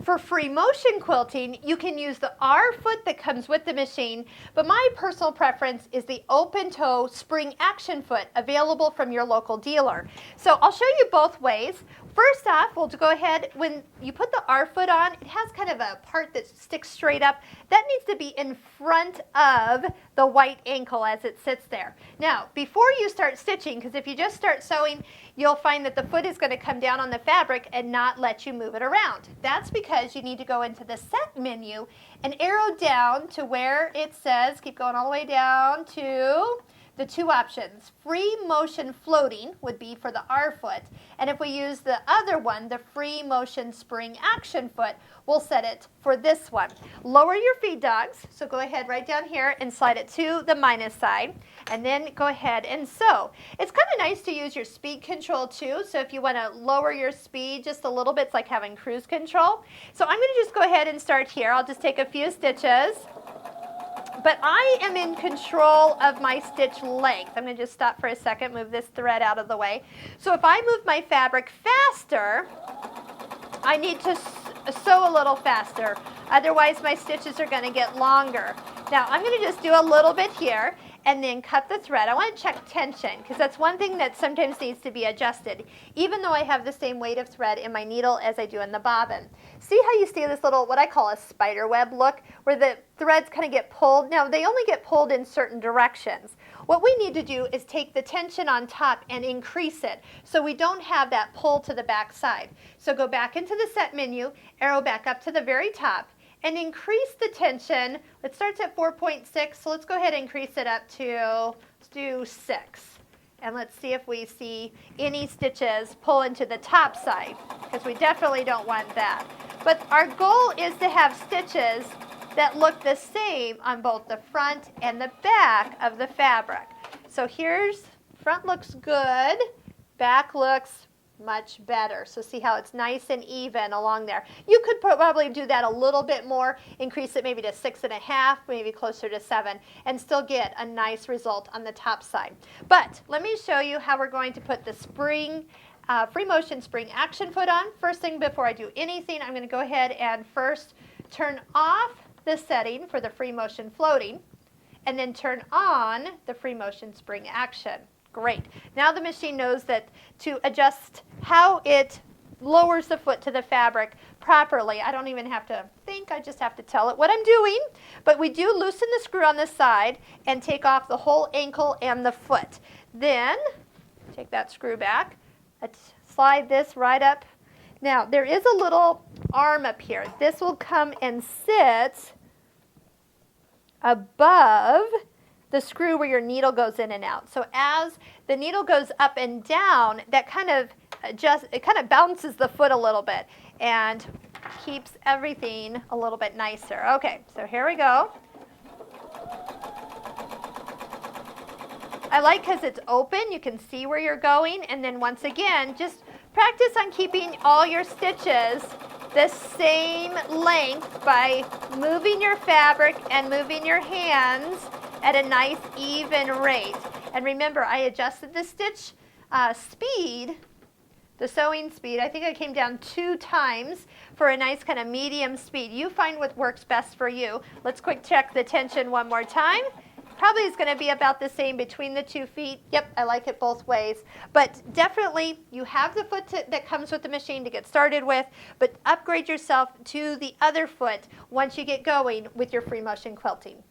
For free motion quilting, you can use the R foot that comes with the machine, but my personal preference is the open toe spring action foot available from your local dealer. So I'll show you both ways. First off, we'll go ahead, when you put the R foot on, it has kind of a part that sticks straight up. That needs to be in front of the white ankle as it sits there. Now, before you start stitching, because if you just start sewing, you'll find that the foot is going to come down on the fabric and not let you move it around. That's because you need to go into the set menu and arrow down to where it says, keep going all the way down to the two options. Free motion floating would be for the R foot, and if we use the other one, the free motion spring action foot, we'll set it for this one. Lower your feed dogs, so go ahead right down here and slide it to the minus side, and then go ahead and sew. It's kind of nice to use your speed control too, so if you want to lower your speed just a little bit, it's like having cruise control. So I'm going to just go ahead and start here. I'll just take a few stitches. But I am in control of my stitch length. I'm going to just stop for a second, move this thread out of the way. So if I move my fabric faster, I need to sew a little faster. Otherwise, my stitches are going to get longer. Now, I'm going to just do a little bit here and then cut the thread. I want to check tension because that's one thing that sometimes needs to be adjusted, even though I have the same weight of thread in my needle as I do in the bobbin. See how you see this little, what I call a spider web look, where the threads kind of get pulled? Now, they only get pulled in certain directions. What we need to do is take the tension on top and increase it so we don't have that pull to the back side. So go back into the set menu, arrow back up to the very top, and increase the tension. It starts at 4.6, so let's go ahead and increase it up to, let's do 6. And let's see if we see any stitches pull into the top side, because we definitely don't want that. But our goal is to have stitches that look the same on both the front and the back of the fabric. So here's, front looks good, back looks much better. So see how it's nice and even along there. You could probably do that a little bit more, increase it maybe to 6.5, maybe closer to 7, and still get a nice result on the top side. But let me show you how we're going to put the spring, free motion spring action foot on. First thing before I do anything, I'm going to go ahead and first turn off the setting for the free motion floating, and then turn on the free motion spring action. Great. Now the machine knows that to adjust how it lowers the foot to the fabric properly. I don't even have to think, I just have to tell it what I'm doing. But we do loosen the screw on this side and take off the whole ankle and the foot. Then, take that screw back, slide this right up. Now, there is a little arm up here. This will come and sit above the screw where your needle goes in and out. So as the needle goes up and down, that kind of bounces the foot a little bit and keeps everything a little bit nicer. Okay, so here we go. I like because it's open, you can see where you're going, and then once again, just practice on keeping all your stitches the same length by moving your fabric and moving your hands at a nice even rate. And remember, I adjusted the stitch speed, the sewing speed. I think I came down 2 times for a nice kind of medium speed. You find what works best for you. Let's quick check the tension one more time. Probably is going to be about the same between the 2 feet. Yep, I like it both ways. But definitely, you have the foot that comes with the machine to get started with, but upgrade yourself to the other foot once you get going with your free motion quilting.